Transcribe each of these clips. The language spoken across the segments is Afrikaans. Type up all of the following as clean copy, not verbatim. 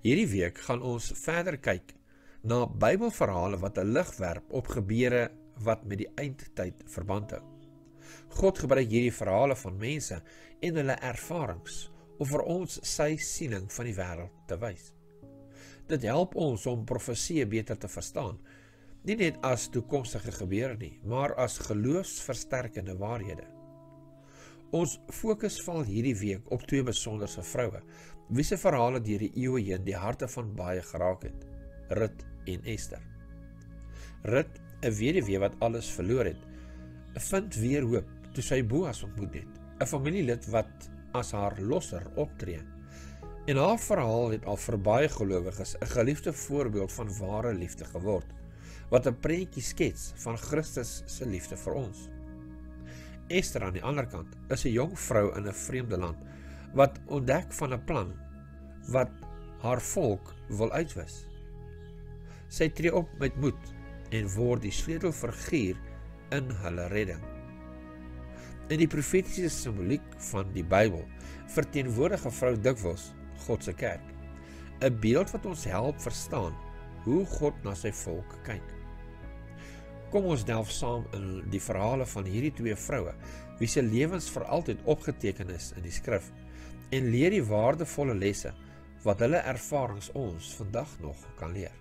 Hierdie week gaan ons verder kyk na Bybelverhale wat 'n lig werp op gebeure wat met die eindtyd verband hou. God gebruik hierdie verhale van mense en hulle ervarings om vir ons sy siening van die wêreld te wys. Dit help ons om profeseë beter te verstaan, nie net as toekomstige gebeure nie, maar as geloofsversterkende waarhede. Ons fokus val hierdie week op twee besonderse vroue, wie se verhale deur die eeue heen die harte van baie geraak het, Rut en Ester. Rut, 'n weduwee wat alles verloor het, vind weer hoop toe sy Boas ontmoet het, 'n familielid wat as haar losser optree. En haar verhaal het al vir baie gelowiges 'n geliefde voorbeeld van ware liefde geword, wat 'n prentjie skets van Christus se liefde vir ons. Ester aan die ander kant is 'n jong vrou in 'n vreemde land, wat ontdek van 'n plan wat haar volk wil uitwis. Sy tree op met moed en word die sleutelfiguur in hulle redding. In die profetiese simboliek van die Bybel verteenwoordig 'n vrou dikwels God se kerk, 'n beeld wat ons help verstaan hoe God na sy volk kyk. Kom ons delf saam in die verhale van hierdie twee vroue, wie se lewens vir altyd opgeteken is in die skrif, en leer die waardevolle lesse wat hulle ervarings ons vandag nog kan leer.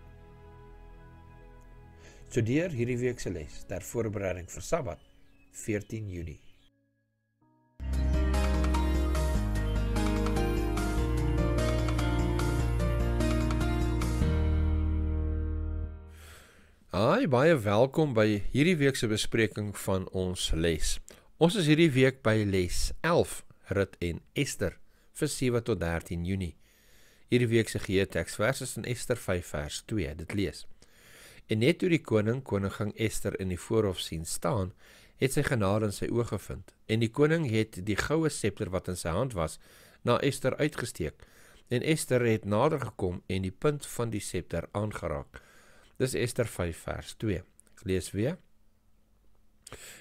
Studeer hierdie week se les ter voorbereiding vir Sabbat, 14 Junie. Hi, baie welkom by hierdie week se bespreking van ons les. Ons is hierdie week by les 11, Rut en Ester, vir 7 tot 13 Junie. Hierdie week se geheerteksvers is in Ester 5 vers 2, dit lees. En net toe die koningin Ester in die voorhof sien staan, het sy genade in sy oë gevind. En die koning het die goue scepter wat in sy hand was, na Ester uitgesteek. En Ester het nader gekom en die punt van die scepter aangeraak. Dis Ester 5 vers 2. Ek lees weer.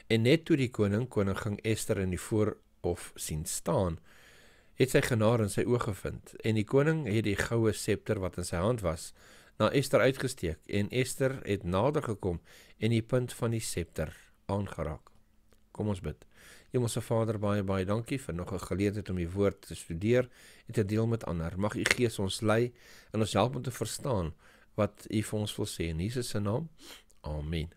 En net toe die koningin Ester in die voorhof sien staan, het sy genade in sy oë gevind. En die koning het die goue scepter wat in sy hand was, na Ester uitgesteek, en Ester het nader gekom en die punt van die scepter aangeraak. Kom ons bid. Hemelse Vader, baie dankie vir nog 'n geleentheid om die woord te studeer en te deel met ander. Mag U Gees ons lei en ons help om te verstaan wat U vir ons wil sê. In Jesus se naam, amen.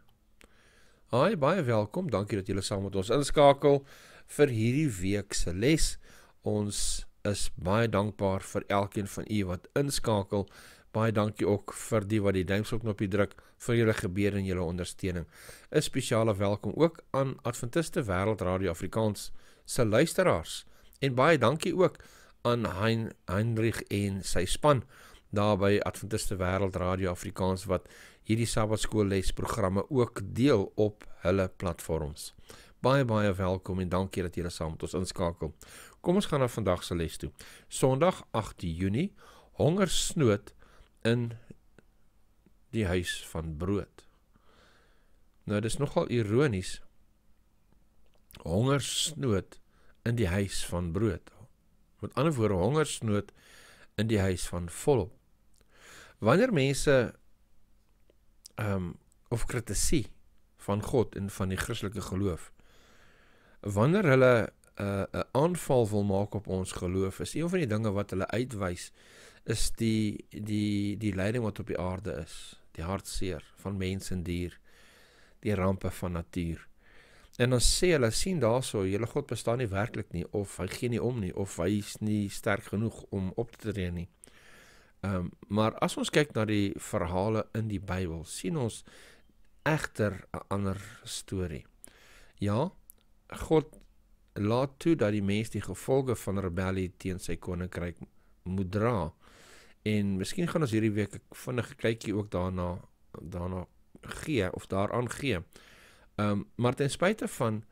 Hi, baie welkom, dankie dat julle saam met ons inskakel vir hierdie week se les. Ons is baie dankbaar vir elkeen van u wat inskakel. Baie dankie ook vir die wat die duimsknopie druk, vir julle gebede en julle ondersteuning. 'n Spesiale welkom ook aan Adventiste Wêreld Radio Afrikaans se luisteraars. En baie dankie ook aan Heinrich en sy span daar by Adventiste Wêreld Radio Afrikaans wat hierdie Sabbatskoollesprogramme ook deel op hulle platforms. Baie welkom en dankie dat julle saam met ons inskakel. Kom ons gaan na vandag se les toe. Sondag 8 Junie, hongersnood in die huis van brood. Nou, dis nogal ironies. Hongersnood in die huis van brood. Met ander woorde, hongersnood in die huis van volop. Wanneer mense of kritisie van God en van die Christelike geloof, wanneer hulle 'n aanval wil maak op ons geloof, is een van die dinge wat hulle uitwys, is die lyding wat op die aarde is, die hartseer van mens en dier, die rampe van natuur. En dan sê hulle, sien daarso, julle God bestaan nie werklik nie, of hy gee nie om nie, of hy is nie sterk genoeg om op te tree nie. Maar as ons kyk na die verhale in die Bybel, sien ons egter 'n ander storie. Ja, God laat toe dat die mens die gevolge van rebellie teen sy koninkryk moet dra. En miskien gaan ons hierdie week vinnig 'n kykie ook daarna gee, of daaraan gee. Maar ten spyte van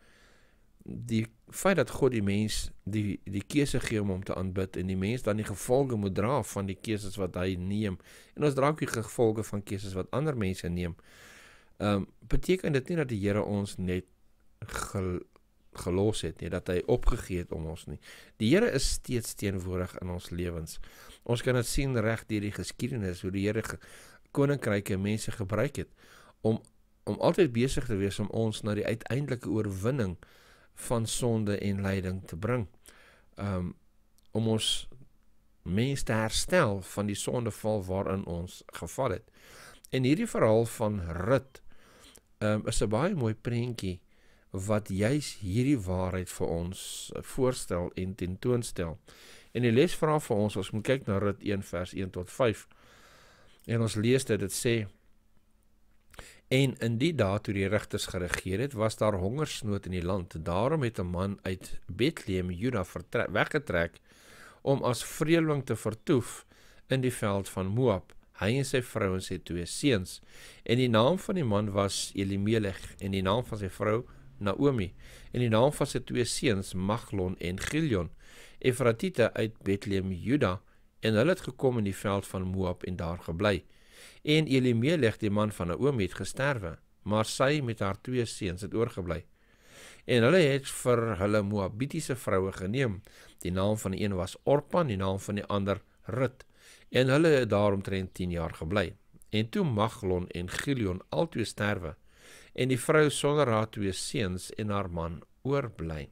die feit dat God die mens die keuse gee om hom te aanbid, en die mens dan die gevolge moet dra van die keuses wat hy neem, en ons dra ook die gevolge van keuses wat ander mense neem, beteken dit nie dat die Here ons net gelos het nie, dat hy opgegee het om ons nie. Die Here is steeds teenwoordig in ons lewens. Ons kan dit sien reg deur die geskiedenis, hoe die Here koninkryke mense gebruik het, om altyd besig te wees om ons na die uiteindelike oorwinning van sonde en lyding te bring. Om ons mens te herstel van die sondeval waarin ons geval het. En hierdie verhaal van Rut is 'n baie mooi prentjie wat juis hierdie waarheid vir ons voorstel en tentoonstel. En die les vra vir ons moet kyk na Rut 1 vers 1 tot 5. En ons lees dit sê: En in die dae toe die rigters geregeer het, was daar hongersnood in die land. Daarom het 'n man uit Bethlehem, Juda, weggetrek om as vreemdeling te vertoef in die veld van Moab. Hy en sy vrou en sy 2 seuns. En die naam van die man was Elimelech, en die naam van sy vrou Naomi, en die naam van sy 2 seuns Maglon en Gilion, Efratite uit Bethlehem, Juda, en hulle het gekom in die veld van Moab en daar gebly. En Elimelech, die man van Naomi, het gesterwe, maar sy met haar 2 seuns het oorgebly. En hulle het vir hulle Moabitiese vroue geneem. Die naam van die een was Orpa, die naam van die ander Rut. En hulle het daar omtrent 10 jaar gebly. En toe Maglon en Gilion albei sterwe, en die vrou sonder haar 2 seuns en haar man oorbly.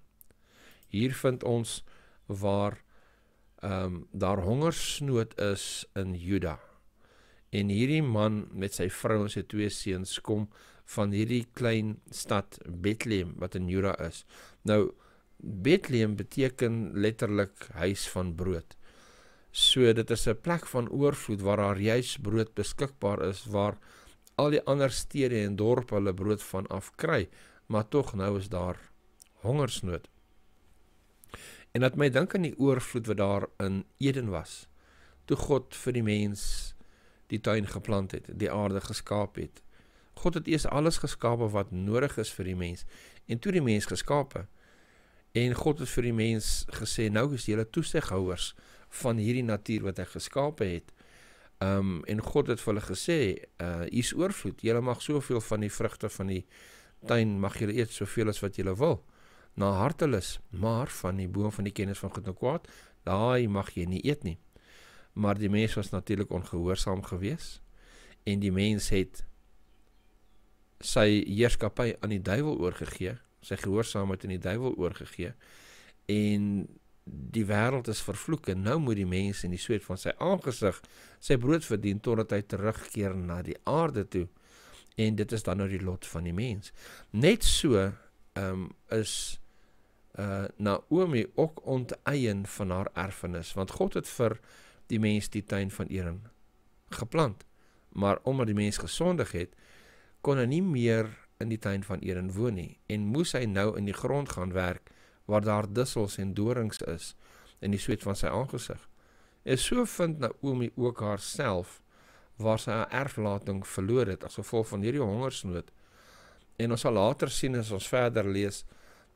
Hier vind ons waar daar hongersnood is in Juda. En hierdie man met sy vrou en sy 2 seuns kom van hierdie klein stad Bethlehem wat in Juda is. Nou, Bethlehem beteken letterlik huis van brood. So dit is 'n plek van oorvloed waar daar juis brood beskikbaar is, waar al die ander stede en dorpe hulle brood van afkry, maar tog nou is daar hongersnood. En dat my dink aan die oorvloed wat daar in Eden was, toe God vir die mens die tuin geplant het, die aarde geskaap het. God het eers alles geskape wat nodig is vir die mens, en toe die mens geskape. En God het vir die mens gesê, nou is julle toesighouers van hierdie natuur wat hy geskape het. En God het vir hulle gesê, hier's oorvloed, julle mag soveel van die vrugte van die tuin, mag julle eet soveel as wat julle wil, na hartelus, maar van die boom van die kennis van goed en kwaad, daai mag jy nie eet nie. Maar die mens was natuurlik ongehoorsaam gewees, en die mens het sy heerskappy aan die duiwel oorgegee, sy gehoorsaamheid aan die duiwel oorgegee, en die wêreld is vervloek, en nou moet die mens in die sweet van sy aangesig sy brood verdien, totdat hy terugkeer na die aarde toe, en dit is dan nou die lot van die mens. Net so is Naomi ook onteien van haar erfenis, want God het vir die mens die tuin van Eden geplant, maar omdat die mens gesondig het, kon hy nie meer in die tuin van Eden woon nie, en moes hy nou in die grond gaan werk, waar daar dussels en dorings is, in die sweet van sy aangesig. En so vind Naomi ook haarself, waar sy haar erflating verloor het, as gevolg van hierdie hongersnood. En ons sal later sien, as ons verder lees,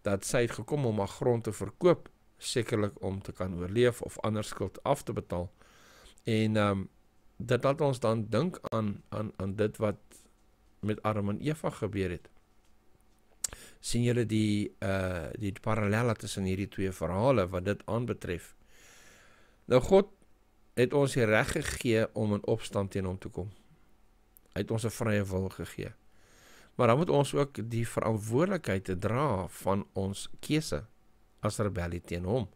dat sy het gekom om haar grond te verkoop, sekerlik om te kan oorleef, of ander skuld af te betaal. En dit laat ons dan dink aan dit wat met Adam en Eva gebeur het. Sien julle die parallelle tussen hierdie 2 verhale wat dit aanbetref. Nou God het ons die reg gegee om in opstand teen hom te kom. Hy het ons 'n vrye wil gegee. Maar dan moet ons ook die verantwoordelikheid te dra van ons keuse as rebellie teen hom.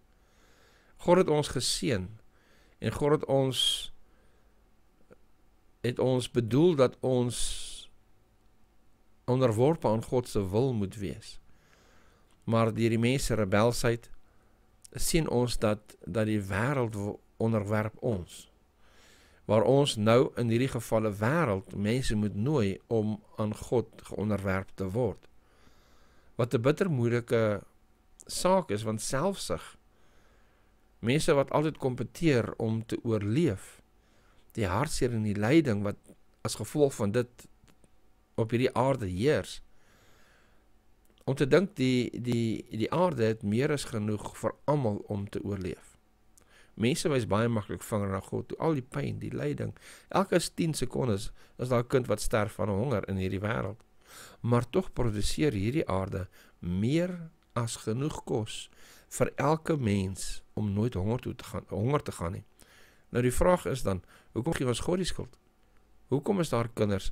God het ons geseën, en God het ons bedoel dat ons onderworpe aan God se wil moet wees. Maar deur die mens se rebelsheid sien ons dat die wêreld onderwerp ons. Waar ons nou in hierdie gevalle wêreld mense moet nooi om aan God geonderwerp te word. Wat 'n bitter moeilike saak is, want selfsug, mense wat altyd kompeteer om te oorleef, die hartseer en die lyding wat as gevolg van dit op hierdie aarde heers, om te dink die aarde het meer as genoeg vir almal om te oorleef. Mense wys baie maklik vinger na God toe, al die pyn, die lyding, elke 10 sekondes is daar 'n kind wat sterf van honger in hierdie wêreld. Maar tog produseer hierdie aarde meer as genoeg kos vir elke mens om nooit honger te gaan nie. Nou die vraag is dan, hoekom gee ons God die skuld? Hoekom is daar kinders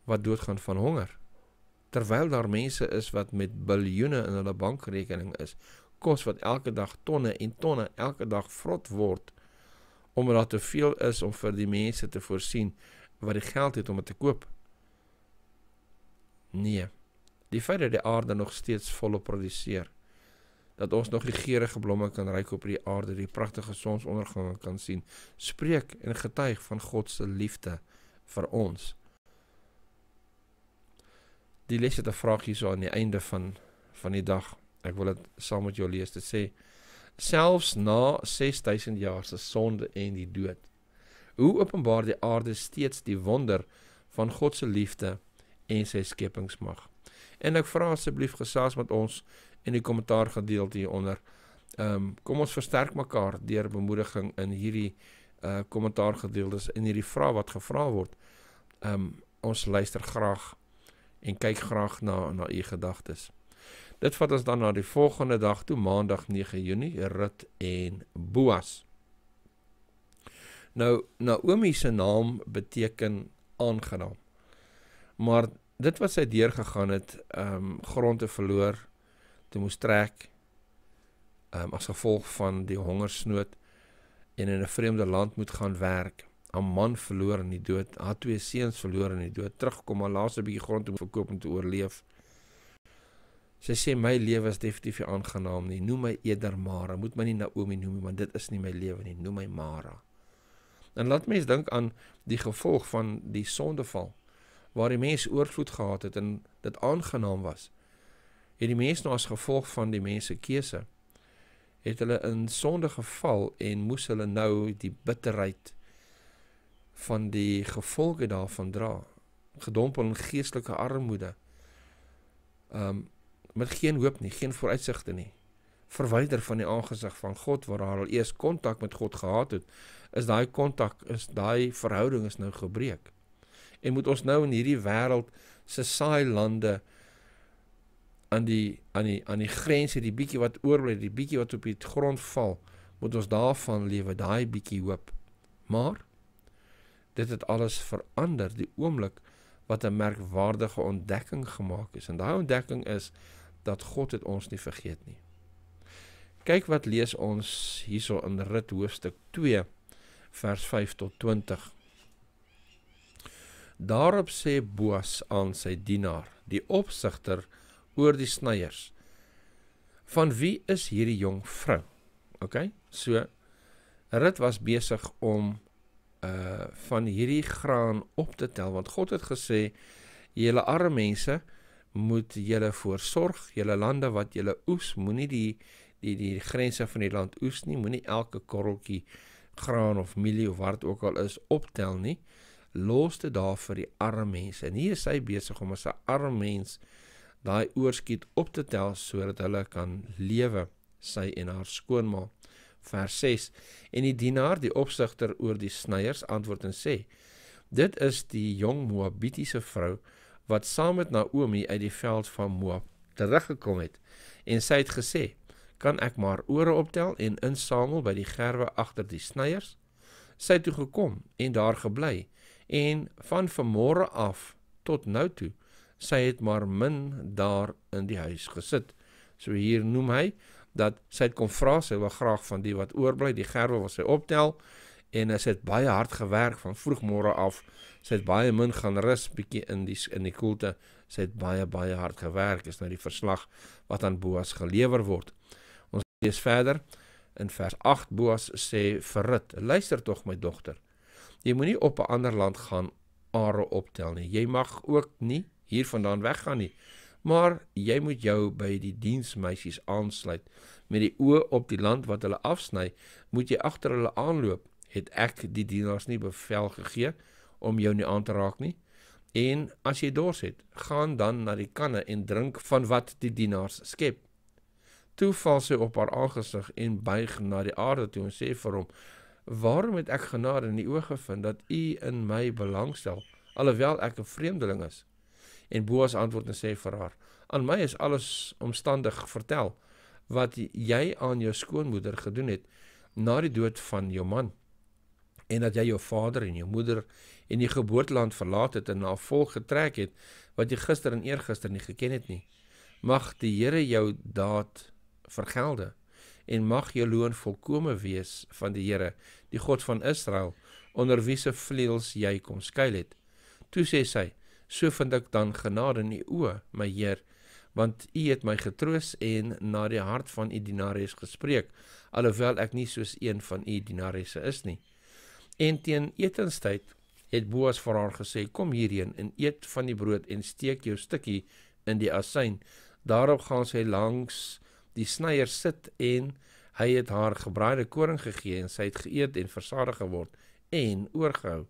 wat doodgaan van honger? Terwyl daar mense is wat met biljoene in hulle bankrekening is, kos wat elke dag tonne en tonne elke dag vrot word, omdat daar te veel is om vir die mense te voorsien wat die geld het om het te koop. Nee, die feit dat die aarde nog steeds volop produseer, dat ons nog die geurende blomme kan ruik op die aarde, die pragtige sonsondergange kan sien, spreek en getuig van God se liefde vir ons. Die les het 'n vraag hier so aan die einde van die dag. Ek wil dit saam met jou lees. Dit sê, selfs na 6000 jaar se sonde en die dood, hoe openbaar die aarde steeds die wonder van God se liefde en sy skepingsmag. En ek vra asseblief gesels met ons in die kommentaargedeelte hieronder. Kom ons versterk mekaar deur bemoediging in hierdie kommentaargedeeltes en hierdie vraag wat gevra word. Ons luister graag en kyk graag na u gedagtes. Dit vat ons dan na die volgende dag toe, maandag 9 Junie, Rut en Boas. Nou, Naomi se naam beteken aangenaam. Maar dit wat sy deurgegaan het, grond te verloor, te moes trek, as gevolg van die hongersnood, en in 'n vreemde land moet gaan werk, 'n man verloor in die dood, haar 2 seuns verloor in die dood, terugkom, haar laaste bietjie grond te verkoop om te oorleef. Sy sê, my lewe is definitief nie aangenaam nie, noem my eerder Mara, moet my nie Naomi noem, want dit is nie my lewe nie, noem my Mara. En laat mens dink aan die gevolg van die sondeval, waar die mens oorvloed gehad het en dit aangenaam was. Het die mens nou as gevolg van die mense keuse, het hulle in sonde geval en moes hulle nou die bitterheid van die gevolge daarvan dra, gedompel in geestelike armoede, met geen hoop nie, geen vooruitsigte nie, verwyder van die aangesig van God, waar hulle al eers kontak met God gehad het, is daai verhouding is nou gebreek. En moet ons nou in hierdie wêreld se saai lande aan die grense, die bietjie wat oorbly, die bietjie wat op die grond val, moet ons daarvan lewe, daai bietjie hoop. Maar dit het alles verander die oomblik wat 'n merkwaardige ontdekking gemaak is. En daai ontdekking is dat God het ons nie vergeet nie. Kyk wat lees ons hierso in Rut hoofstuk 2 vers 5 tot 20. Daarop sê Boas aan sy dienaar, die opsigter oor die snyers, van wie is hierdie jong vrou? Okay? So, Rut was besig om van hierdie graan op te tel, want God het gesê, julle arme mense, moet julle voorsorg, julle lande wat julle oes, moenie die grense van die land oes nie, moenie elke korreltjie graan of mielie of wat ook al is optel nie, los dit daar vir die arme mense. En hier is hy besig om as 'n arme mens daai oorskiet op te tel, sodat hulle kan lewe, sy en haar skoonma. Vers 6, en die dienaar, die opsigter oor die snyers, antwoord en sê, dit is die jong Moabitiese vrou, wat saam met Naomi uit die veld van Moab teruggekom het, en sy het gesê, kan ek maar ore optel en insamel by die gerwe agter die snyers? Sy het toe gekom en daar gebly, en van vanmôre af tot nou toe, sy het maar min daar in die huis gesit. So hier noem hy, dat sy het kom vra, sy wil graag van die wat oorbly, die gerwe wat sy optel, en sy het baie hard gewerk van vroegmôre af, sy het baie min gaan rus, bietjie in die koelte, sy het baie hard gewerk, is nou die verslag wat aan Boas gelewer word. Ons lees verder, in vers 8, Boas sê vir Rut, luister tog my dogter, jy moet nie op 'n ander land gaan are optel nie, jy mag ook nie hier vandaan weggaan nie, maar jy moet jou by die diensmeisies aansluit, met die oë op die land wat hulle afsny, moet jy agter hulle aanloop, het ek die dienaars nie bevel gegee, om jou nie aan te raak nie, en as jy dors het, gaan dan na die kanne en drink van wat die dienaars skep. Toe val sy op haar aangesig en buig na die aarde toe en sê vir hom, waarom het ek genade in die oë gevind, dat u in my belangstel, alhoewel ek 'n vreemdeling is? En Boas antwoord en sê vir haar, aan my is alles omstandig vertel, wat jy aan jou skoonmoeder gedoen het, na die dood van jou man, en dat jy jou vader en jou moeder en die geboorteland verlaat het en na 'n volk getrek het, wat jy gister en eergister nie geken het nie. Mag die Here jou daad vergelde, en mag jou loon volkome wees van die Here, die God van Israel, onder wie se vleuels jy kom skuil het. Toe sê sy, so vind ek dan genade in u oë, my Heer, want u het my getroos en na die hart van u dienares gespreek, alhoewel ek nie soos een van u dienaresse is nie. En teen etenstyd het Boas vir haar gesê, kom hierheen en eet van die brood en steek jou stukkie in die asyn. Daarop gaan sy langs die snyer sit en hy het haar gebraaide koring gegee en sy het geëet en versadig geword en oorgehou.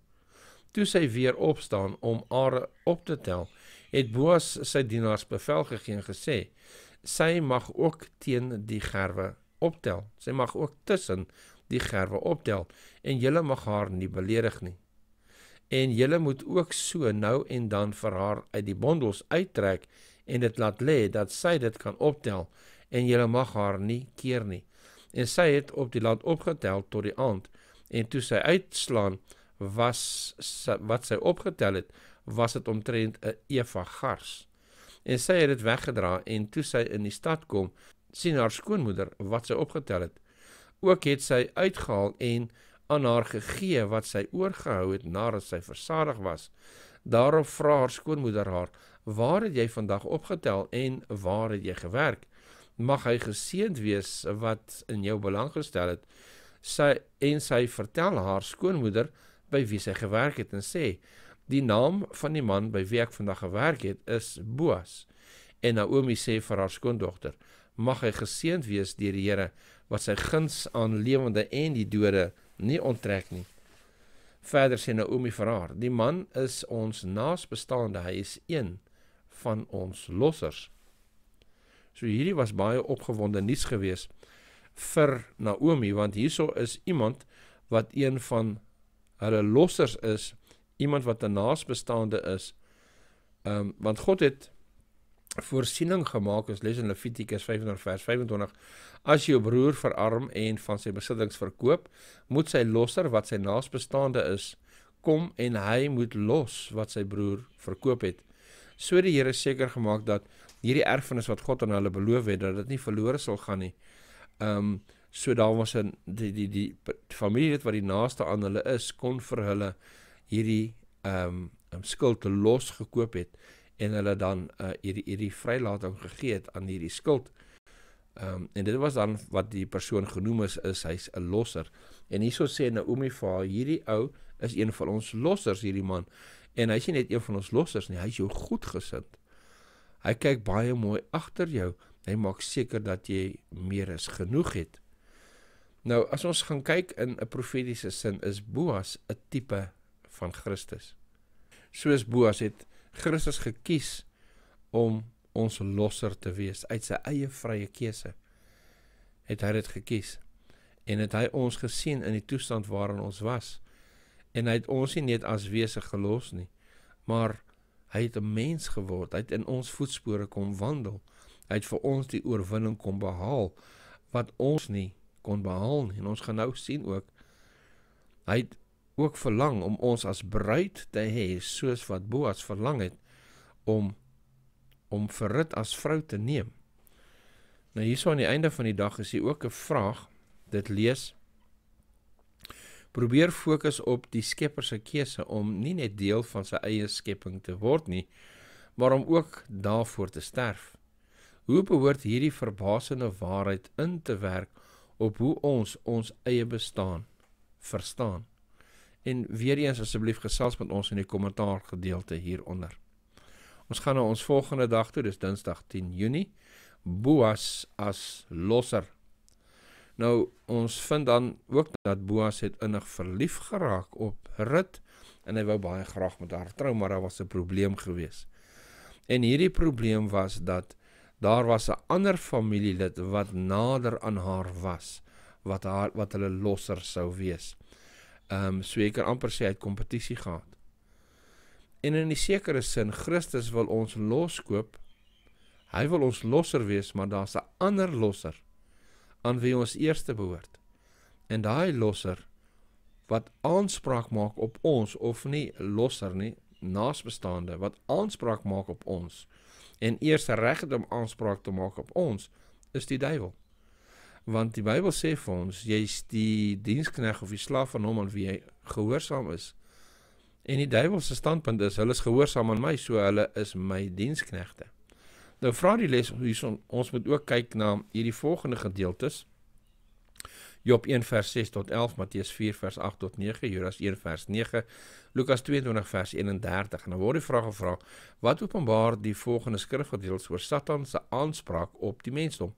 Toe sy weer opstaan om are op te tel, het Boas sy dienaars bevel gegee en gesê, sy mag ook teen die gerwe optel, sy mag ook tussen die gerwe optel, en julle mag haar nie beledig nie. En julle moet ook so nou en dan vir haar uit die bondels uittrek, en dit laat lê, dat sy dit kan optel, en julle mag haar nie keer nie. En sy het op die land opgetel tot die aand, en toe sy uitslaan, wat sy opgetel het, was het omtrent 'n eva gars. En sy het dit weggedra, en toe sy in die stad kom, sien haar skoonmoeder wat sy opgetel het. Ook het sy uitgehaal en aan haar gegee wat sy oorgehou het nadat sy versadig was. Daarop vra haar skoonmoeder haar, waar het jy vandag opgetel en waar het jy gewerk? Mag hy geseënd wees wat in jou belang gestel het. Sy vertel haar skoonmoeder by wie sy gewerk het en sê, die naam van die man by wie ek vandag gewerk het is Boas. En Naomi sê vir haar skoondogter, mag hy geseënd wees deur die Here, wat sy guns aan lewende en die dode nie onttrek nie. Verder sê Naomi vir haar, die man is ons naasbestaande, hy is een van ons lossers. So hierdie was baie opgewonde nuus gewees vir Naomi, want hierso is iemand wat een van hulle lossers is, iemand wat 'n naasbestaande is, want God het voorsiening gemaak, ons lees in Levitikus 25 vers 25, as jou broer verarm en van sy besittings verkoop, moet sy losser wat sy naasbestaande is, kom en hy moet los wat sy broer verkoop het. So die Here seker gemaak dat hierdie erfenis wat God aan hulle beloof het, dat dit nie verlore sal gaan nie. So daar was die familielid wat die naaste aan hulle is, kon vir hulle hierdie skuld los gekoop het, en hulle dan hierdie vrylating gegee het aan hierdie skuld. En dit was dan wat die persoon genoem is hy's 'n losser. En hierso sê Naomi vir haar, hierdie ou is een van ons lossers, hierdie man. En hy is nie net een van ons lossers nie, hy is jou goedgesind. Hy kyk baie mooi agter jou, hy maak seker dat jy meer as genoeg het. Nou, as ons gaan kyk in 'n profetiese sin, is Boas 'n tipe van Christus. Soos Boas het Christus gekies om ons losser te wees, uit sy eie vrye keuse, het hy dit gekies, en het hy ons gesien in die toestand waarin ons was, en hy het ons nie net as wese gelos nie, maar hy het 'n mens geword, hy het in ons voetspore kom wandel, hy het vir ons die oorwinning kom behaal, wat ons nie kon behaal nie, en ons gaan nou sien ook, hy het ook verlang om ons as bruid te hê, soos wat Boas verlang het, om vir Rut as vrou te neem. Nou hierso aan die einde van die dag is hier ook 'n vraag, dit lees, probeer fokus op die Skepper se keuse om nie net deel van sy eie skepping te word nie, maar om ook daarvoor te sterf. Hoe behoort hierdie verbasende waarheid in te werk op hoe ons eie bestaan verstaan? En weer eens asseblief gesels met ons in die kommentaar gedeelte hieronder. Ons gaan na ons volgende dag toe, dis Dinsdag 10 Junie, Boas as losser. Nou, ons vind dan ook dat Boas het innig verlief geraak op Rut, en hy wou baie graag met haar trou, maar daar was 'n probleem gewees. En hierdie probleem was dat daar was 'n ander familielid wat nader aan haar was, wat hulle losser sou wees. So jy kan amper sê hy het kompetisie gehad. En in die sekere sin, Christus wil ons loskoop, hy wil ons losser wees, maar daar's 'n ander losser, aan wie ons eerste behoort. En daai losser, wat aanspraak maak op ons, of nie losser nie, naasbestaande, wat aanspraak maak op ons, en eers reg het om aanspraak te maak op ons, is die duiwel. Want die Bybel sê vir ons, jy is die dienskneg of die slaaf van hom aan wie jy gehoorsaam is. En die duiwel se standpunt is, hulle is gehoorsaam aan my, so hulle is my diensknegte. Nou vra die les, ons moet ook kyk na hierdie volgende gedeeltes, Job 1 vers 6 tot 11, Matteus 4 vers 8 tot 9, Judas 1 vers 9, Lukas 22 vers 31. En dan word die vraag gevra, wat openbaar die volgende skrifgedeeltes oor Satan se aanspraak op die mensdom?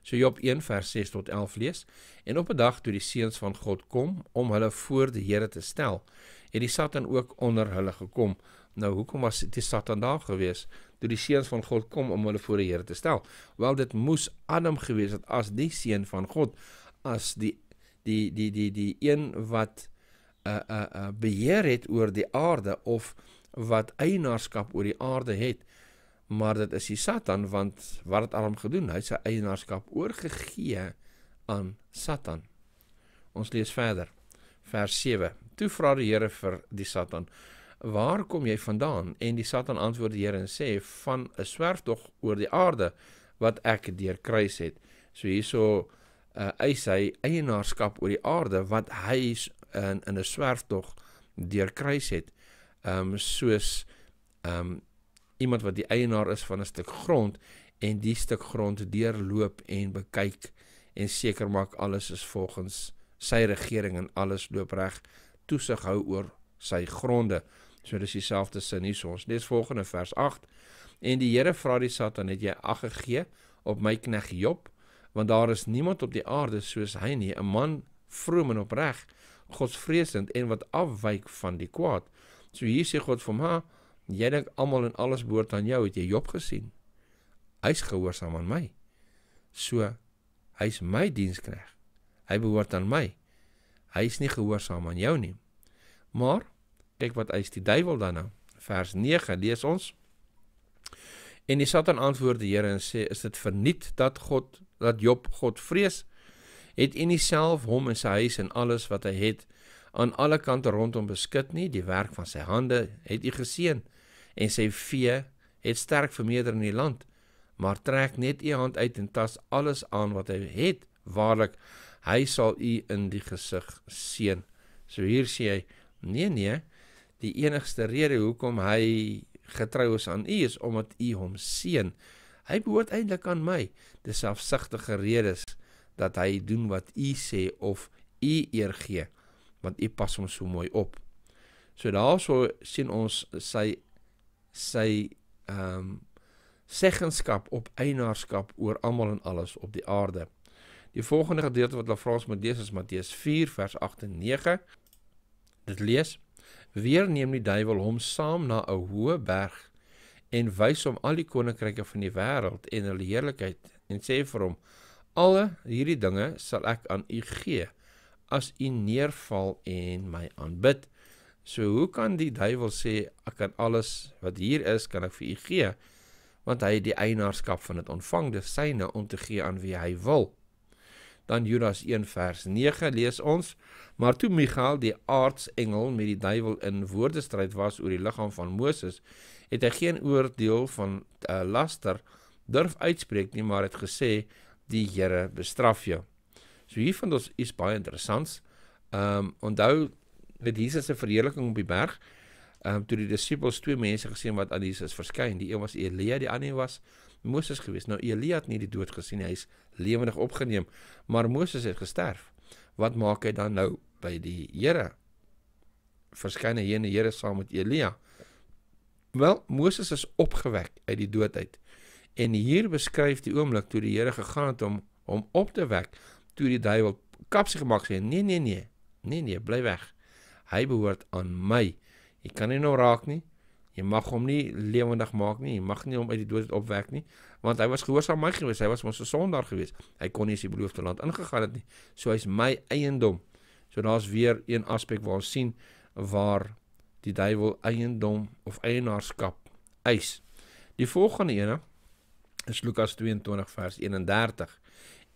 So Job 1 vers 6 tot 11 lees, en op 'n dag toe die seuns van God kom, om hulle voor die Here te stel, het die Satan ook onder hulle gekom. Nou, hoekom was die Satan daar gewees, toe die seuns van God kom, om hulle voor die Here te stel? Wel, dit moes Adam gewees het, as die seun van God, as die een wat beheer het oor die aarde, of wat eienaarskap oor die aarde het, maar dit is die Satan, want wat het Adam gedoen? Hy het sy eienaarskap oorgegee aan Satan. Ons lees verder, vers 7. Toe vra die Here vir die Satan, waar kom jy vandaan? En die Satan antwoord die Here en sê, van 'n swerftog oor die aarde, wat ek deurkruis het. So hierso eis hy eienaarskap oor die aarde, wat hy in 'n swerftog deurkruis het, soos iemand wat die eienaar is van 'n stuk grond, en die stuk grond deurloop en bekyk, en seker maak alles is volgens sy regering, en alles loop reg, toesig hou oor sy gronde. So dis dieselfde sin hier, so ons lees volgende vers 8, en die Here vra die Satan, het jy ag gegee op my knegt Job? Want daar is niemand op die aarde soos hy nie, 'n man vroom en opreg, godsvreesend en wat afwyk van die kwaad. So hier sê God vir hom, jy dink almal en alles behoort aan jou, het jy Job gesien? Hy's gehoorsaam aan my. So, hy's my dienskneg. Hy behoort aan my. Hy's nie gehoorsaam aan jou nie. Maar, kyk wat eis die duiwel dan nou. Vers 9, lees ons. En die Satan antwoord die Here en sê, is dit verniet dat Job God vrees? Het u nie self hom en sy huis en alles wat hy het, aan alle kante rondom beskut nie, die werk van sy hande het u geseën, en sy vee het sterk vermeerder in die land, maar trek net u hand uit en tas alles aan wat hy het, waarlik, hy sal u in die gesig seën. So hier sê hy, nee, die enigste rede hoekom hy getrou is aan u, is omdat u hom seën. Hy behoort eintlik aan my. Dis selfsugtige redes dat hy doen wat u sê of u eer gee, want u pas hom so mooi op. So daarso sien ons sy seggenskap op eienaarskap oor almal en alles op die aarde. Die volgende gedeelte wat hulle vra ons moet lees is Matteus 4 vers 8 en 9. Dit lees: Weer neem die duiwel hom saam na 'n hoë berg en wys hom al die koninkryke van die wêreld en hulle heerlikheid en sê vir hom: Alle hierdie dinge sal ek aan u gee as u neerval en my aanbid. So hoe kan die duiwel sê ek kan alles wat hier is kan ek vir u gee, want hy het die eienaarskap van dit ontvang, dis syne om te gee aan wie hy wil. Dan Judas 1 vers 9 lees ons, maar toe Michael die aartsengel met die duiwel in woordestryd was oor die liggaam van Moses, het hy geen oordeel van laster durf uitspreek nie, maar het gesê, die Here bestraf jou. So hier vind ons iets baie interessants. Onthou met Jesus se verheerliking op die berg, toe die disippels twee mense gesien wat aan Jesus verskyn, die een was Elia, die ander was Moses gewees. Nou Elia het nie die dood gesien, hy is lewendig opgeneem, maar Moses het gesterf. Wat maak hy dan nou by die Here? Verskyn hy in die Here saam met Elia? Wel, Moses is opgewek uit die dood uit. En hier beskryf die oomblik toe die Here gegaan het om hom op te wek, toe die duiwel kapsie gemaak sê, nee, bly weg. Hy behoort aan my. Jy kan nie nou raak nie, jy mag hom nie lewendig maak nie, jy mag nie hom uit die dood opwek nie, want hy was gehoorsaam my gewees, hy was ons 'n sondaar gewees, hy kon nie eens die beloofde land ingegaan het nie, so hy's my eiendom. So daar's weer een aspek waar ons sien, waar die duiwel eiendom of eienaarskap eis. Die volgende ene is Lukas 22 vers 31.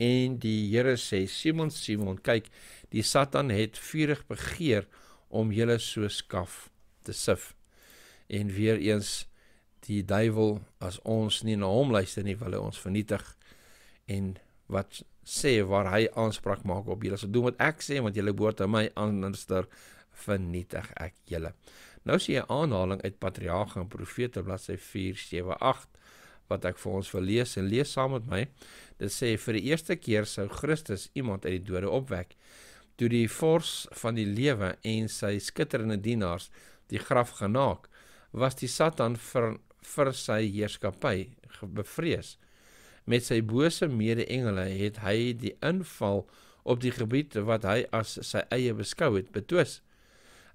En die Here sê, Simon, Simon, kyk, die Satan het vurig begeer om julle so skaf te sif. En weer eens, die duiwel, as ons nie na hom luister nie, wil hy ons vernietig. En wat sê, waar hy aanspraak maak op julle, so doen wat ek sê, want julle behoort aan my, anderster vernietig ek julle. Nou sien jy 'n aanhaling uit Patriarge en Profete, bladsy 4, 7, 8, wat ek vir ons wil lees, en lees saam met my. Dit sê, vir die eerste keer sou Christus iemand uit die dode opwek, toe die vors van die lewe en sy skitterende dienaars die graf genaak, was die Satan vir sy heerskappy bevrees. Met sy bose mede-engele het hy die inval op die gebied wat hy as sy eie beskou het, betwis.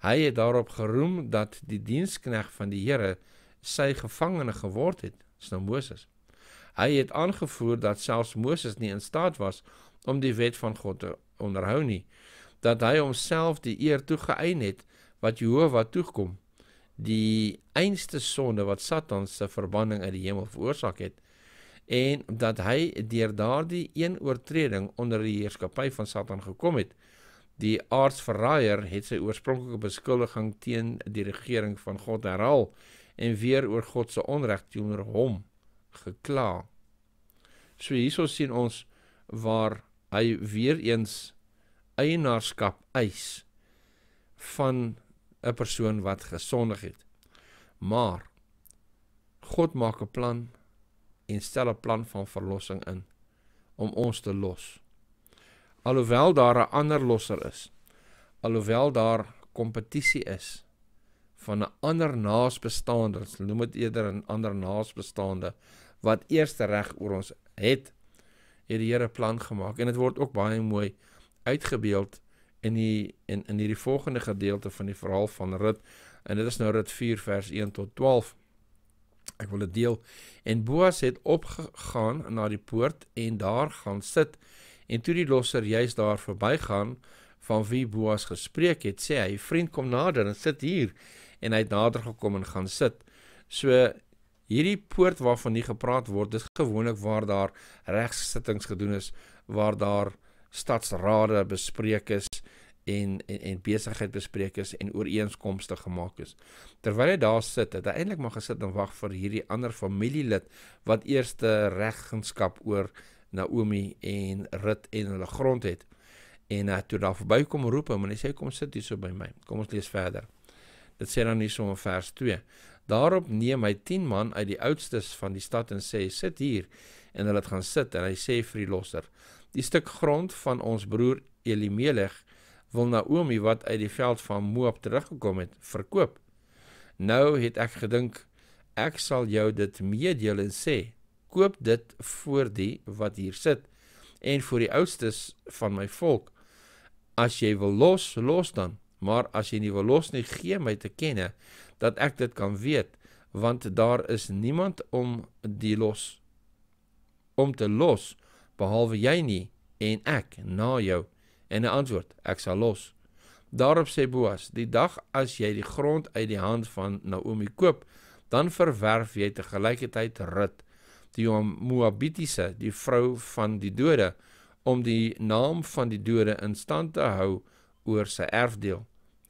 Hy het daarop geroem dat die diensknegt van die Here sy gevangene geword het, is nou Moses. Hy het aangevoer dat selfs Moses nie in staat was om die wet van God te onderhou nie, dat hy homself die eer toegeëien het wat Jehova toekom, die einste sonde wat Satan se verbanning uit die hemel veroorsaak het, en dat hy deur daardie een oortreding onder die heerskappy van Satan gekom het. Die aardsverraaier het sy oorspronklike beskuldiging teen die regering van God herhaal en weer oor God se onreg teenoor hom gekla. So hierso sien ons waar hy weer eens eienaarskap eis van 'n persoon wat gesondig het. Maar God maak 'n plan en stel 'n plan van verlossing in om ons te los. Alhoewel daar 'n ander losser is, alhoewel daar kompetisie is van 'n ander naasbestaande, noem dit eerder 'n ander naasbestaande, wat eerste reg oor ons het die Here plan gemaak, en dit word ook baie mooi uitgebeeld in hierdie volgende gedeelte van die verhaal van Rut, en dit is nou Rut 4 vers 1 tot 12. Ek wil dit deel. En Boas het opgegaan na die poort en daar gaan sit, en toe die losser juist daar verbygaan, van wie Boas gespreek het, sê hy, vriend, kom nader en sit hier, en hy het nader gekom en gaan sit. So, hierdie poort waarvan nie gepraat word, dis gewoonlik waar daar regssittings gedoen is, waar daar stadsrade bespreek is, en besigheid bespreek is, en ooreenkomste gemaak is. Terwyl hy daar sit, het hy eintlik maar gesit en wag vir hierdie ander familielid, wat eerste reggenskap oor Naomi en Rut en hulle grond het. En toe daar verby kom roep hom, en hy sê, kom sit hier so by my, kom ons lees verder. Dit sê dan hier so in vers 2. Daarop neem hy 10 man uit die oudstes van die stad en sê, sit hier, en hulle het gaan sit, en hy sê vir die losser, die stuk grond van ons broer Elimelech wil Naomi wat uit die veld van Moab teruggekom het, verkoop. Nou het ek gedink, ek sal jou dit meedeel en sê, koop dit voor die wat hier sit, en voor die oudstes van my volk. As jy wil los, los dan, maar as jy nie wil los nie, gee my te kenne, dat ek dit kan weet, want daar is niemand om te los, behalwe jy nie, en ek, na jou. En hy antwoord, ek sal los. Daarop sê Boas, die dag as jy die grond uit die hand van Naomi koop, dan verwerf jy tegelijkertijd Rut, die Moabitiese, die vrou van die dode, om die naam van die dode in stand te hou oor sy erfdeel.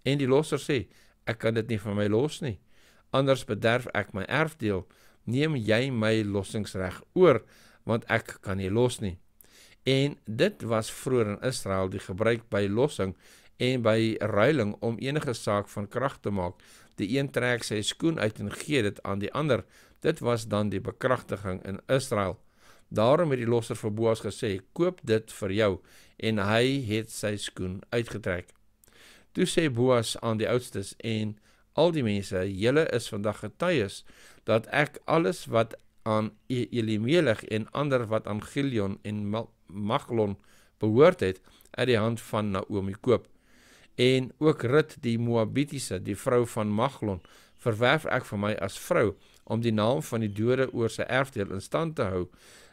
En die losser sê, ek kan dit nie van my los nie, anders bederf ek my erfdeel, neem jy my lossingsreg oor, want ek kan nie los nie. En dit was vroeër in Israel die gebruik by lossing en by ruiling om enige saak van krag te maak. Die een trek sy skoen uit en gee dit aan die ander. Dit was dan die bekragtiging in Israel. Daarom het die losser vir Boas gesê, koop dit vir jou, en hy het sy skoen uitgetrek. Toe sê Boas aan die oudstes en al die mense, julle is vandag getuies, dat ek alles wat aan Elimelech en ander wat aan Gilion en Maglon behoort het, uit die hand van Naomi koop. En ook Rut die Moabitiese, die vrou van Maglon, verwerf ek vir my as vrou, om die naam van die dode oor sy erfdeel in stand te hou,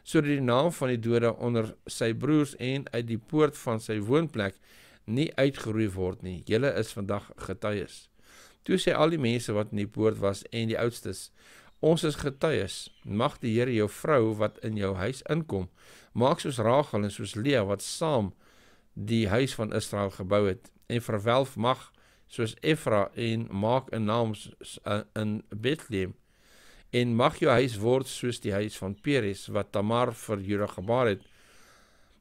sodat die naam van die dode onder sy broers en uit die poort van sy woonplek nie uitgeroei word nie. Julle is vandag getuies. Toe sê al die mense wat in die poort was en die oudstes, ons is getuies, mag die Here jou vrou wat in jou huis inkom, maak soos Rachel en soos Lea wat saam die huis van Israel gebou het, en verwelf mag soos Efra en maak 'n naam in Bethlehem, en mag jou huis word soos die huis van Peres, wat Tamar vir Juda gebaar het,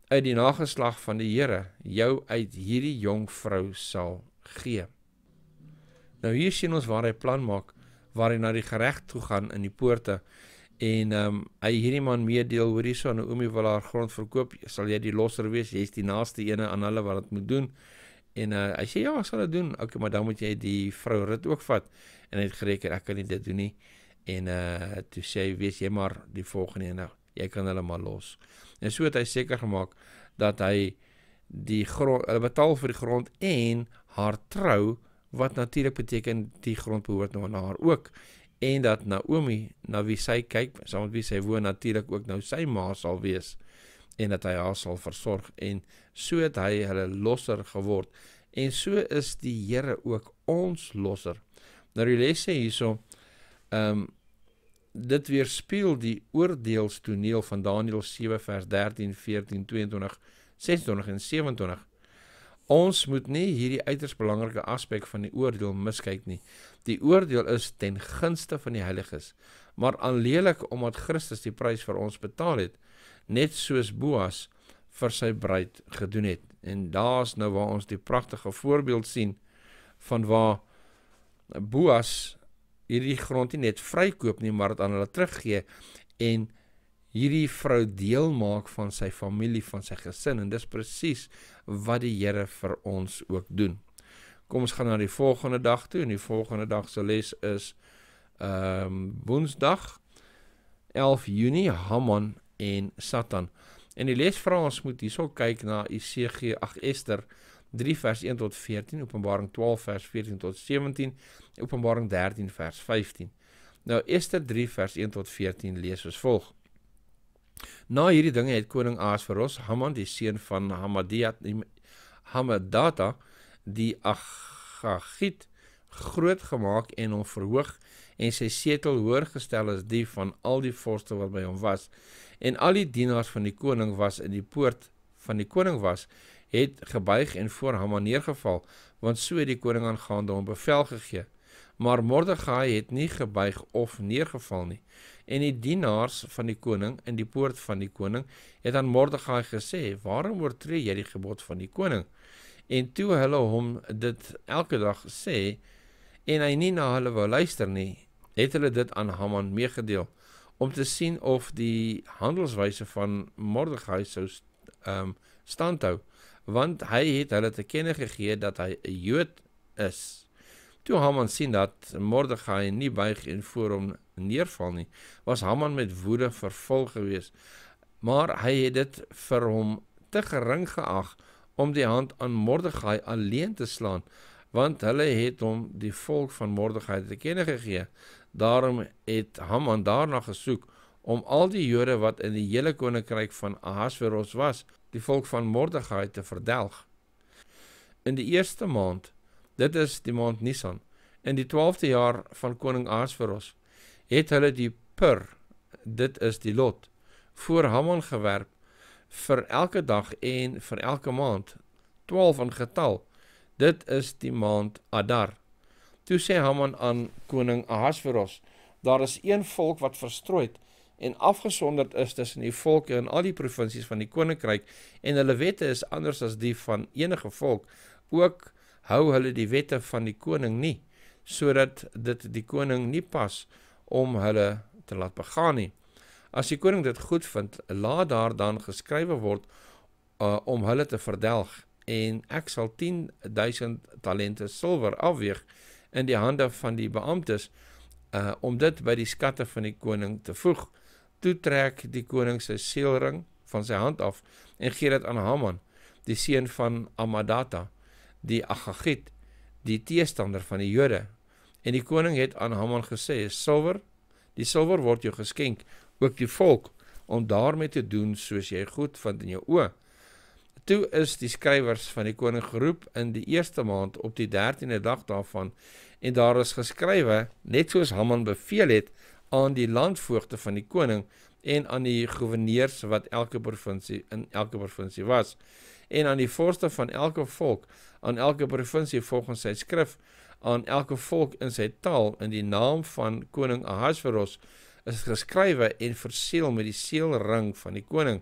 uit die nageslag van die Here, jou uit hierdie jong vrou sal gee. Nou hier sien ons waar hy plan maak, waar hy na die gereg toe gaan in die poorte, en hy hierdie man meedeel, hoor hierso, Naomi wil haar grond verkoop, sal jy die losser wees, jy is die naaste ene aan hulle wat het moet doen, en hy sê, ja, ek sal dit doen, ok, maar dan moet jy die vrou Rut ook vat, en hy het gereken, ek kan nie dit doen nie, en toe sê hy, wees jy maar die volgende ene, jy kan hulle maar los, en so het hy seker gemaak, dat hy die grond, hulle betaal vir die grond, en haar trou, wat natuurlik beteken, die grond behoort nou aan haar ook, en dat Naomi, na wie sy kyk, saam met wie sy woon, natuurlik ook nou sy ma sal wees, en dat hy haar sal versorg, en so het hy hulle losser geword, en so is die Here ook ons losser. Nou die les sê hierso, dit weerspieël die oordeelstoneel van Daniël 7 vers 13, 14, 22, 26 en 27. Ons moet nie hierdie uiters belangrike aspek van die oordeel miskyk nie. Die oordeel is ten gunste van die heiliges, maar aanleerlik omdat Christus die prys vir ons betaal het, net soos Boas vir sy bruid gedoen het. En daar is nou waar ons die pragtige voorbeeld sien van waar Boas hierdie grond nie net vrykoop nie, maar het aan hulle teruggee en hierdie vrou deel maak van sy familie, van sy gesin, en dis presies wat die Here vir ons ook doen. Kom ons gaan na die volgende dag toe, en die volgende dag se les is Woensdag, 11 Junie, Haman en Satan. En die les vra ons moet hierso kyk na Ester 3 vers 1 tot 14, Openbaring 12 vers 14 tot 17, Openbaring 13 vers 15. Nou Ester 3 vers 1 tot 14 lees soos volg. Na hierdie dinge het koning Ahasveros Haman, die seun van Hammedata, die Agagiet, groot gemaak en hom verhoog, en sy setel hoër gestel as die van al die vorste wat by hom was, en al die dienaars van die koning was in die poort van die koning was, het gebuig en voor Haman neergeval, want so het die koning aangaande hom bevel gegee. Maar Mordegai het nie gebuig of neergeval nie. En die dienaars van die koning in die poort van die koning het aan Mordegai gesê, waarom oortree jy die gebod van die koning? En toe hulle hom dit elke dag sê, en hy nie na hulle wou luister nie, het hulle dit aan Haman meegedeel, om te sien of die handelswyse van Mordegai sou standhou, want hy het hulle te kenne gegee dat hy 'n Jood is. Toe Haman sien dat Mordegai nie buig en voor hom neerval nie, was Haman met woede vervul gewees, maar hy het dit vir hom te gering geag om die hand aan Mordegai alleen te slaan, want hulle het hom die volk van Mordegai te kenne gegee. Daarom het Haman daarna gesoek om al die Jode wat in die hele koninkryk van Ahasveros was, die volk van Mordegai te verdelg. In die eerste maand, dit is die maand Nisan, in die 12de jaar van koning Ahasveros, het hulle die pur, dit is die lot, voor Haman gewerp, vir elke dag en vir elke maand, 12 in getal, dit is die maand Adar. Toe sê Haman aan koning Ahasveros, daar is een volk wat verstrooid en afgesonderd is tussen die volke in al die provinsies van die koninkryk, en hulle wette is anders as die van enige volk, ook hou hulle die wette van die koning nie, sodat dit die koning nie pas om hulle te laat begaan nie. As die koning dit goed vind, laat daar dan geskrywe word om hulle te verdelg, en ek sal 10.000 talente silwer afweeg in die hande van die beamptes, om dit by die skatte van die koning te voeg. Toe trek die koning sy seelring van sy hand af, en gee dit aan Haman, die seun van Hammedata, die Agagiet, die teestander van die Jode. En die koning het aan Haman gesê, die silwer word jou geskenk, ook die volk, om daarmee te doen soos jy goed vind in jou oë. Toe is die skrywers van die koning geroep in die eerste maand op die 13de dag daarvan, en daar is geskrywe, net soos Haman beveel het, aan die landvoogte van die koning, en aan die gouverneurs wat in elke provinsie was, en aan die vorste van elke volk, aan elke provinsie volgens sy skrif, aan elke volk in sy taal, in die naam van koning Ahasveros, is geskrywe en verseël met die seelring van die koning.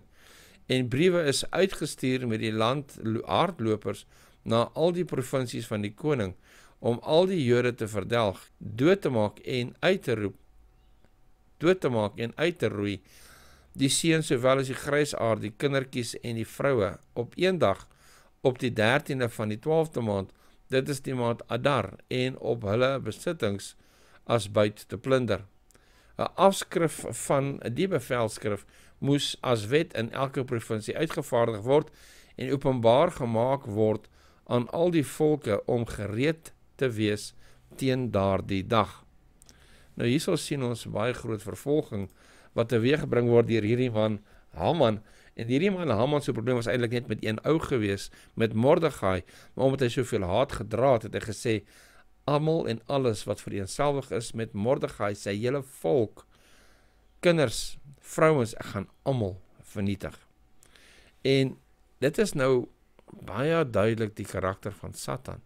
En briewe is uitgestuur met die hardlopers na al die provinsies van die koning, om al die Jode te verdelg, dood te maak en uit te roei, die seuns sowel as die grysaard, die kindertjies en die vroue, op een dag, op die 13de van die 12de maand, dit is die maand Adar, en op hulle besittings as buit te plunder. 'n Afskrif van die bevelskrif moes as wet in elke provinsie uitgevaardig word en openbaar gemaak word aan al die volke om gereed te wees teen daardie dag. Nou hierso sien ons baie groot vervolging wat teweeggebring word deur hierdie man Haman. En hierdie man Haman se probleem was eintlik net met een ou gewees, met Mordegai, maar omdat hy soveel haat gedra het hy gesê, almal en alles wat vereenselwig is met Mordegai, sy hele volk, kinders, vrouens, ek gaan almal vernietig. En dit is nou baie duidelik die karakter van Satan.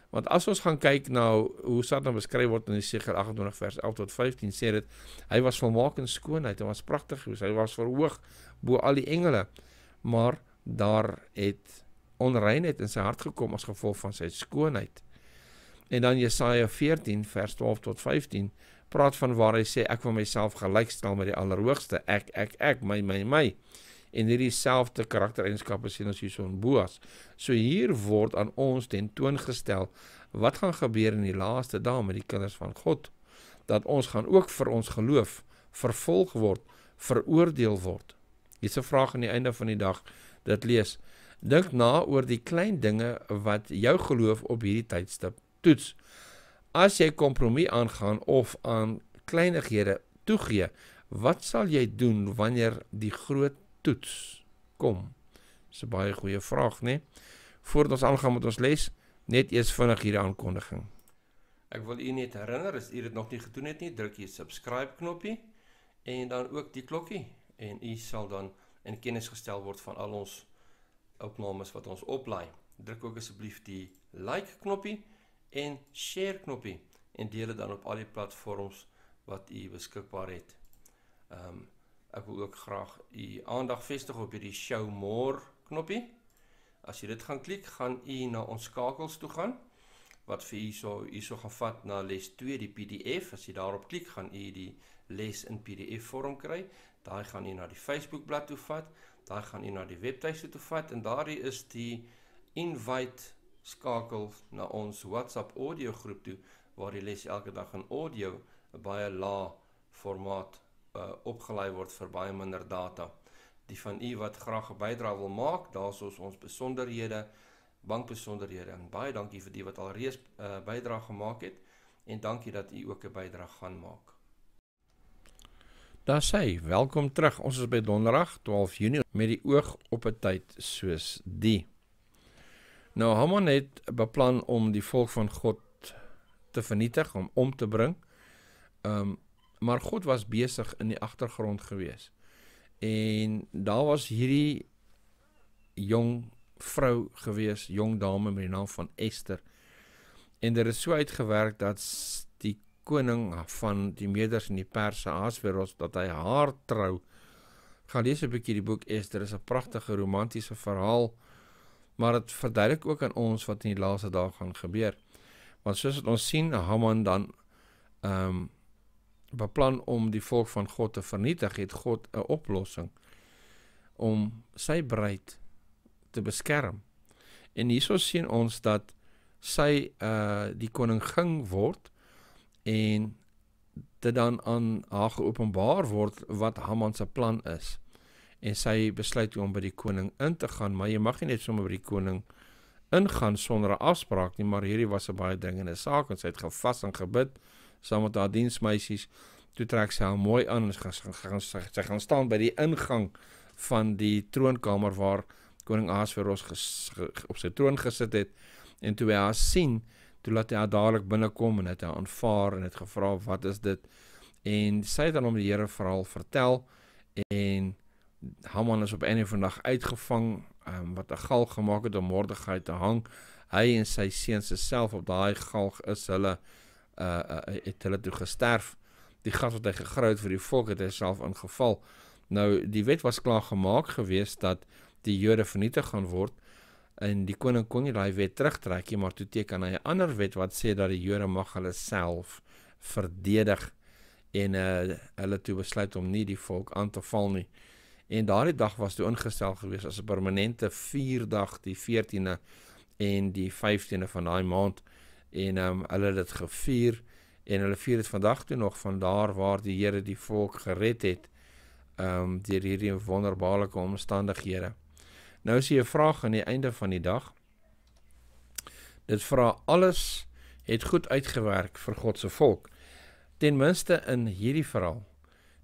Want as ons gaan kyk na hoe Satan beskryf word in Jesegiel 28 vers 11 tot 15, sê dit, hy was volmaak in skoonheid, hy was pragtig gewees, hy was verhoog bo al die engele, maar daar het onreinheid in sy hart gekom as gevolg van sy skoonheid. En dan Jesaja 14 vers 12 tot 15, praat van waar hy sê, ek wil myself gelykstel met die Allerhoogste, ek, my. En hierdie selfde karaktereienskappe sien ons hierso in Boas. So hier word aan ons ten toon gestel, wat gaan gebeur in die laaste dae met die kinders van God, dat ons gaan ook vir ons geloof vervolg word, veroordeel word. Hier is 'n vraag aan die einde van die dag, dit lees, dink na oor die klein dinge wat jou geloof op hierdie tydstip toets. As jy kompromie aangaan of aan kleinighede toegee, wat sal jy doen wanneer die groot toets kom? Dis 'n baie goeie vraag, né? Voordat ons aangaan met ons les, net eers vinnig hierdie aankondiging. Ek wil u net herinner, as u dit nog nie gedoen het nie, druk jy subscribe knoppie en dan ook die klokkie en u sal dan in kennis gestel word van al ons opnames wat ons oplaai. Druk ook asseblief die like knoppie en share knoppie en deel dit dan op al die platforms wat u beskikbaar het. Ek wil ook graag u aandag vestig op hierdie show more knoppie. As jy dit gaan klik, gaan u na ons skakels toe gaan, wat vir u so gaan vat na les 2, die PDF. As jy daarop klik, gaan u die les in PDF vorm kry. Daai gaan u na die Facebook blad toe vat, daai gaan u na die webtuiste toe vat, en daardie is die invite skakel na ons WhatsApp audio groep toe, waar die les elke dag in audio, 'n baie lae formaat opgelaai word vir baie minder data. Die van u wat graag 'n bydrae wil maak, daar is ons besonderhede, bankbesonderhede, en baie dankie vir die wat al reeds bydrae gemaak het, en dankie dat u ook 'n bydrae gaan maak. Daar sê, welkom terug, ons is by donderdag 12 Junie, met die oog op 'n tyd soos die. Nou, Haman het beplan om die volk van God te vernietig, om te bring, maar God was besig in die agtergrond gewees. En daar was hierdie jong vrou gewees, jong dame met die naam van Esther. En dit is so uitgewerk dat die koning van die Meders en die Perse, Ahasveros, dat hy haar trou. Gaan lees 'n bietjie die boek Esther, is 'n pragtige romantiese verhaal, maar het verduidelik ook aan ons wat in die laaste dae gaan gebeur. Want soos wat ons sien, Haman dan beplan om die volk van God te vernietig, het God 'n oplossing om sy bruid te beskerm. En hierso sien ons dat sy die koningin word en dit dan aan haar geopenbaar word wat Haman se plan is. En sy besluit om by die koning in te gaan, maar jy mag nie net sommer by die koning ingaan sonder 'n afspraak nie, maar hierdie was 'n baie dringende saak, en sy het gevas en gebid, saam met haar diensmeisies. Toe trek sy haar mooi aan, en sy gaan staan by die ingang van die troonkamer waar koning Ahasveros op sy troon gesit het, en toe hy haar sien, toe laat hy haar dadelik binnenkom, en het haar aanvaar, en het gevra, wat is dit? En sy het dan om die Here verhaal vertel, en Haman is op einde van die dag uitgevang, wat 'n galg gemaak het om Mordegai te hang. Hy en sy seuns self op daai galg is hulle, het hulle toe gesterf. Die gat wat hy gegrou het vir die volk, het hy self ingeval. Nou, die wet was klaar gemaak gewees, dat die Jode vernietig gaan word, en die koning kon nie daai wet terugtrek nie, maar toe teken hy 'n ander wet, wat sê dat die Jode mag hulle self verdedig, en hulle toe besluit om nie die volk aan te val nie. En daardie dag was toe ingestel gewees as 'n permanente 4-dag, die 14de en die 15de van daai maand, en hulle het dit gevier, en hulle vier het vandag toe nog, van daar waar die Here die volk gered het, deur hierdie wonderbaarlike omstandighede. Nou is hier 'n vraag aan die einde van die dag. Dit vra, alles het goed uitgewerk vir God se volk, ten minste in hierdie verhaal.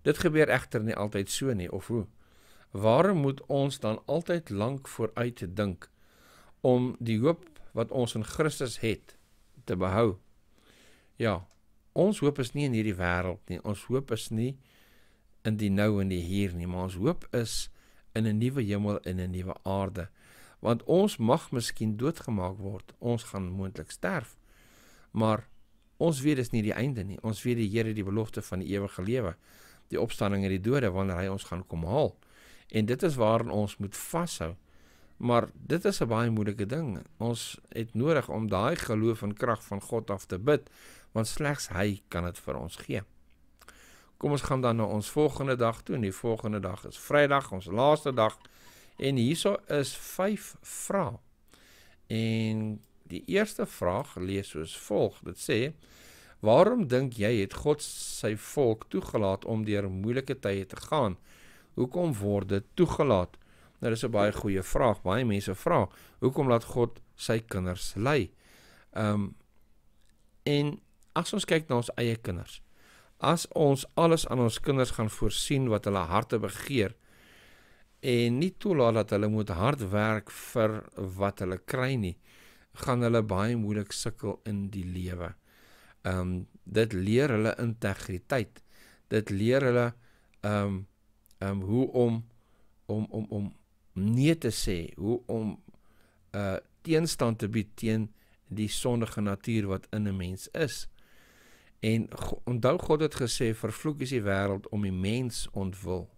Dit gebeur egter nie altyd so nie, of hoe? Waarom moet ons dan altyd lank vooruit dink, om die hoop wat ons in Christus het, te behou? Ja, ons hoop is nie in hierdie wêreld nie, ons hoop is nie in die nou en die hier nie, maar ons hoop is in 'n nuwe hemel en 'n nuwe aarde, want ons mag miskien doodgemaak word, ons gaan moontlik sterf, maar ons weet dis nie die einde nie, ons weet die Here die belofte van die ewige lewe, die opstanding uit die dode, wanneer hy ons gaan kom haal, en dit is waarin ons moet vashou, maar dit is 'n baie moeilike ding, ons het nodig om daai geloof en krag van God af te bid, want slegs hy kan dit vir ons gee. Kom ons gaan dan na ons volgende dag toe, en die volgende dag is Vrydag, ons laaste dag, en hierso is 5 vrae. En die eerste vraag lees soos volg, dit sê, waarom dink jy het God sy volk toegelaat om deur moeilike tye te gaan? Hoekom word dit toegelaat? Nou, dis 'n baie goeie vraag, baie mense vra, hoekom laat God sy kinders ly? En as ons kyk na ons eie kinders, as ons alles aan ons kinders gaan voorsien wat hulle harte begeer, en nie toelaat dat hulle moet hard werk vir wat hulle kry nie, gaan hulle baie moeilik sukkel in die lewe. Dit leer hulle integriteit, dit leer hulle hoe om nee te sê, hoe om teenstand te bied teen die sondige natuur wat in 'n mens is. En onthou, God het gesê, vervloek is die wêreld om die mens ontwil,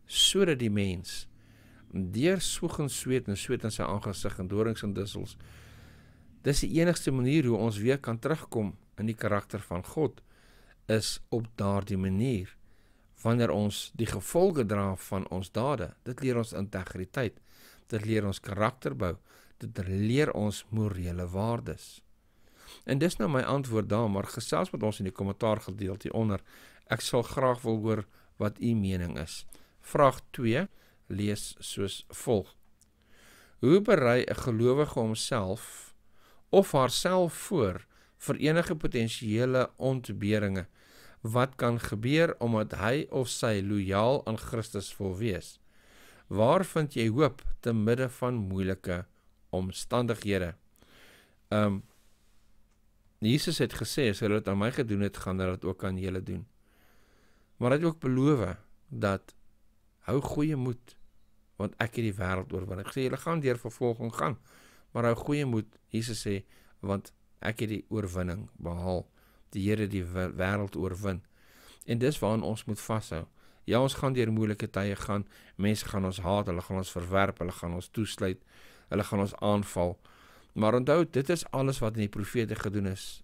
sodat die mens deur soeg en sweet in sy aangesig en dorings en dussels, dis die enigste manier hoe ons weer kan terugkom in die karakter van God, is op daardie manier, wanneer ons die gevolge dra van ons dade. Dit leer ons integriteit, dit leer ons karakterbou, dit leer ons morele waardes. En dis nou my antwoord daar, maar gesels met ons in die kommentaar gedeelte hieronder. Ek sal graag wil hoor wat u mening is. Vraag 2 lees soos volg. Hoe berei 'n gelowige homself of haarself voor vir enige potensiële ontberinge? Wat kan gebeur omdat hy of sy lojaal aan Christus wil wees? Waar vind jy hoop te midde van moeilike omstandighede? Jesus het gesê, as hulle dit aan my gedoen het, gaan hulle dit ook aan julle doen. Maar hy het ook beloof dat hou goeie moed, want ek het die wêreld oorwin. Ek sê, julle gaan deur vervolging gaan, maar hou goeie moed, Jesus sê, want ek het die oorwinning behaal. Die Here die wêreld oorwin. En dis waarin ons moet vashou. Ja, ons gaan deur moeilike tye gaan, mense gaan ons haat, hulle gaan ons verwerp, hulle gaan ons toesluit, hulle gaan ons aanval. Maar onthou, dit is alles wat in die profete gedoen is,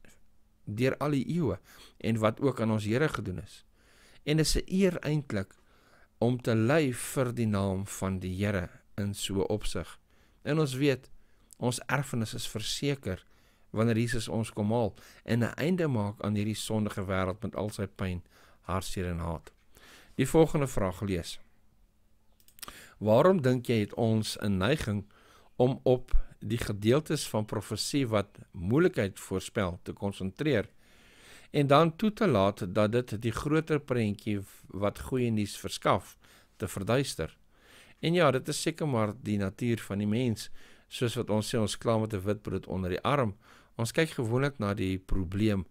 deur al die eeue, en wat ook aan ons Here gedoen is. En dit is 'n eer eintlik om te ly vir die naam van die Here in so opsig. En ons weet, ons erfenis is verseker wanneer Jesus ons kom haal en 'n einde maak aan hierdie sondige wêreld met al sy pyn, hartseer en haat. Die volgende vraag lees. Waarom dink jy het ons 'n neiging om op die gedeeltes van profesie wat moeilikheid voorspel te konsentreer en dan toe te laat dat dit die groter prentjie wat goeie nuus verskaf te verduister? En ja, dit is seker maar die natuur van die mens, soos wat ons sê, ons klaar met 'n wit brood onder die arm. Ons kyk gewoonlik na die probleem,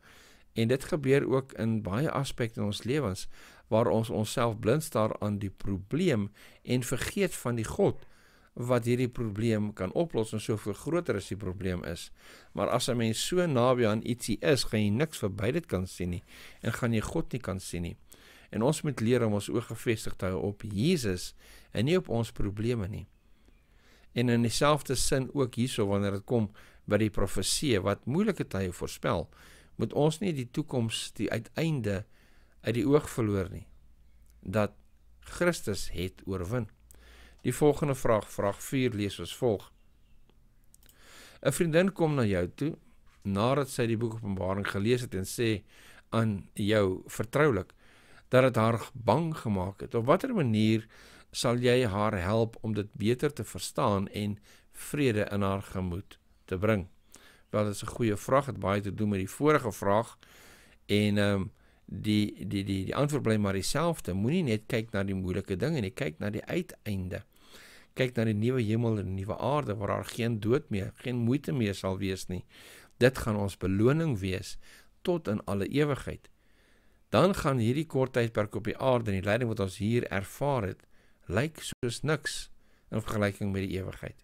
en dit gebeur ook in baie aspekte in ons lewens, waar ons onsself blind staar aan die probleem, en vergeet van die God, wat hierdie probleem kan oplos, en soveel groter as die probleem is. Maar as 'n mens so naby aan ietsie is, gaan jy niks verby dit kan sien nie, en gaan jy God nie kan sien nie. En ons moet leer om ons oog gefestig te hou op Jesus, en nie op ons probleme nie. En in dieselfde sin ook hierso, wanneer dit kom by die profesie, wat moeilike tye voorspel, moet ons nie die toekoms, die uiteinde, uit die oog verloor nie, dat Christus het oorwin. Die volgende vraag, vraag 4, lees as volg. 'n vriendin kom na jou toe, nadat sy die boek Openbaring gelees het, en sê aan jou vertroulik, dat het haar bang gemaak het. Op watter manier sal jy haar help om dit beter te verstaan en vrede in haar gemoed te bring? Wel, dit is 'n goeie vraag, het baie te doen met die vorige vraag, en die antwoord bly maar dieselfde. Moenie net kyk na die moeilike dinge nie, kyk na die uiteinde. Kyk na die nuwe hemel en die nuwe aarde, waar daar geen dood meer, geen moeite meer sal wees nie. Dit gaan ons beloning wees, tot in alle ewigheid. Dan gaan hierdie kort tydperk op die aarde, en die lyding wat ons hier ervaar het, lyk soos niks, in vergelyking met die ewigheid.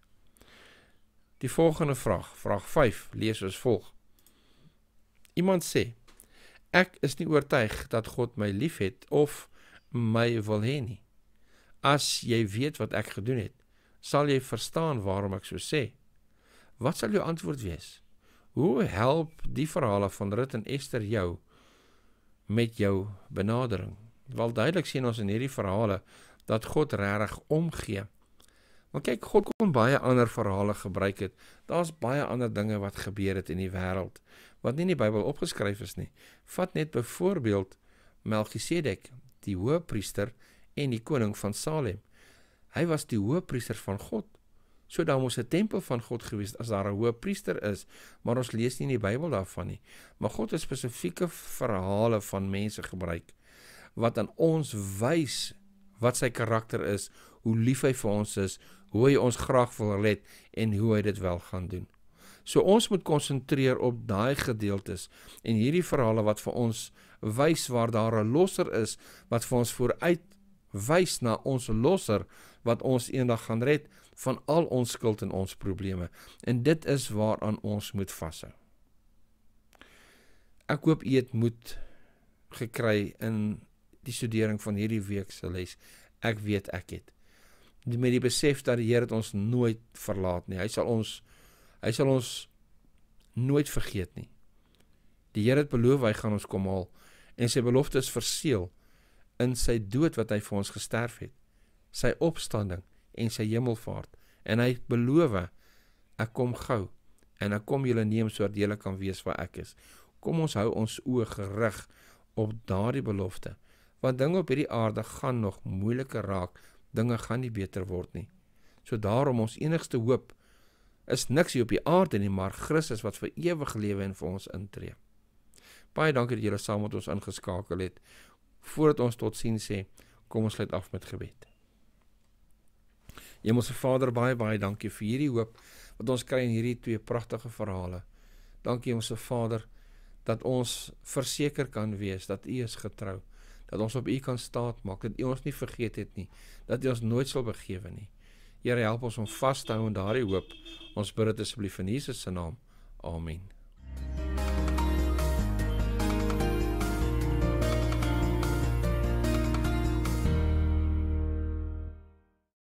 Die volgende vraag, vraag 5, lees as volg. Iemand sê, ek is nie oortuig dat God my lief het, of my wil hê nie. As jy weet wat ek gedoen het, sal jy verstaan waarom ek so sê. Wat sal jou antwoord wees? Hoe help die verhale van Rut en Ester jou met jou benadering? Wel, duidelik sien ons in hierdie verhale dat God regtig omgee. Want kyk, God kon baie ander verhale gebruik het. Daar's baie ander dinge wat gebeur het in die wêreld, wat nie in die Bybel opgeskryf is nie. Vat net byvoorbeeld Melchisedek, die hoëpriester en die koning van Salem. Hy was die hoëpriester van God. So daar moes 'n tempel van God gewees as daar 'n hoëpriester is, maar ons lees nie in die Bybel daarvan nie. Maar God het spesifieke verhale van mense gebruik, wat aan ons wys wat sy karakter is, hoe lief hy vir ons is, hoe hy ons graag wil red, en hoe hy dit wel gaan doen. So ons moet konsentreer op daai gedeeltes, en hierdie verhale wat vir ons wys waar daar 'n losser is, wat vir ons vooruit wys na ons losser, wat ons eendag gaan red, van al ons skuld en ons probleme. En dit is waaraan ons moet vashou. Ek hoop u het moed gekry in die studering van hierdie week se les. Ek weet ek het. Met die besef dat die Here het ons nooit verlaat nie. Hy sal ons nooit vergeet nie. Die Here het beloof hy gaan ons kom haal, en sy belofte is verseël in sy dood wat hy vir ons gesterf het, sy opstanding en sy hemelvaart. En hy het beloof, ek kom gou, en ek kom julle neem sodat julle kan wees waar ek is. Kom ons hou ons oë gerig op daardie belofte, want dinge op hierdie aarde gaan nog moeiliker raak, dinge gaan nie beter word nie. So daarom ons enigste hoop is niks hier op die aarde nie, maar Christus wat vir ewig lewe en vir ons intree. Baie dankie dat julle saam met ons ingeskakel het. Voordat ons tot sien sê, kom ons sluit af met gebed. Hemelse Vader, baie dankie vir hierdie hoop wat ons kry in hierdie twee pragtige verhale. Dankie Hemelse Vader, dat ons verseker kan wees dat U is getrou, dat ons op U kan staat maak, dat U ons nie vergeet het nie, dat U ons nooit sal begewe nie. Here, help ons om vas te hou in daardie hoop. Ons bid dit asseblief in Jesus se naam. Amen.